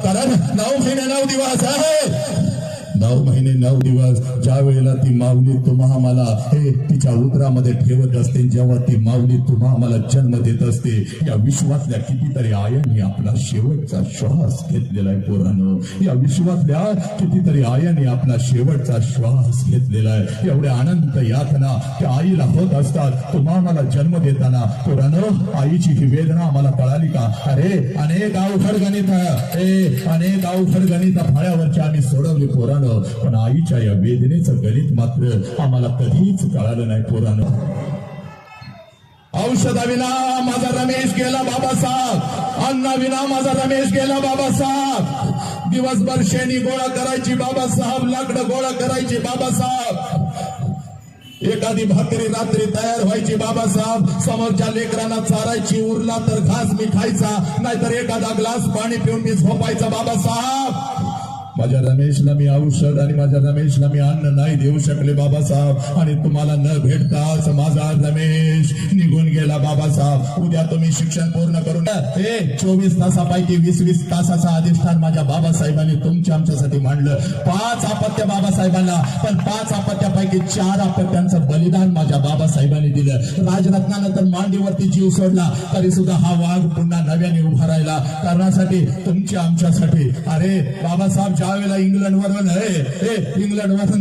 कारण 9 महिने 9 दिवस आहे. 9 महिने 9 दिवस ज्या वेळेला ती माऊली तुम्हा मला हे तिच्या उदरामध्ये ठेवत असते, जेव्हा ती माऊली तुम्हा मला जन्म देत असते, या विश्वातल्या कितीतरी आयांनी आपला शेवटचा श्वास घेतलेला आहे पोरांनो. या विश्वातल्या कितीतरी आयांनी आपला शेवटचा श्वास घेतलेला आहे. एवढ्या अनंत यातना त्या आईला होत असतात तुम्हा मला जन्म देताना. पोरांनो, आईची ही वेदना आम्हाला कळाली का? अरे अनेक अवघड गणित अनेक अवघड गणित फळ्यावरची आम्ही सोडवली पोरांनो, पण आईच्या या वेदनेचं गणित मात्र आम्हाला कधीच कळालं नाही पोरांनो. औषधाविना माझा रमेश गेला बाबासाहेब, अन्नाविना माझा रमेश गेला बाबासाहेब. दिवसभर शेणी गोळा करायची बाबासाहेब, लाकडं गोळा करायची बाबासाहेब. एखादी भाकरी रात्री तयार व्हायची बाबासाहेब, समोरच्या लेकरांना चारायची, उरला तर घास मी खायचा, नाहीतर एखादा ग्लास पाणी पिऊन मी झोपायचा बाबासाहेब. माझ्या रमेशला मी औषध आणि माझ्या रमेशला मी अन्न नाही देऊ शकले बाबासाहेब, आणि तुम्हाला न भेटताच माझा रमेश निघून गेला बाबासाहेब. उद्या तुम्ही शिक्षण पूर्ण करून 24 तासापैकी 20 तासाचं अधिष्ठान माझ्या बाबासाहेबांनी तुमच्या आमच्यासाठी मांडलं. 5 अपत्य बाबासाहेबांना, पण 5 अपत्यापैकी 4 अपत्यांचं बलिदान माझ्या बाबासाहेबांनी दिलं. राजरत्नानं तर मांडीवरती जीव सोडला, तरी सुद्धा हा वाघ पुन्हा नव्याने उभा राहिला करण्यासाठी, तुमच्या आमच्यासाठी. अरे बाबासाहेब ज्यावेळेला इंग्लंडवरून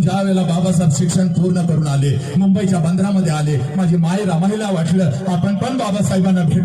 ज्यावेळेला बाबासाहेब शिक्षण पूर्ण करून आले, मुंबईच्या बंदरामध्ये आले, माझी माय रमाईला वाटलं आपण पण बाबासाहेबांना भेट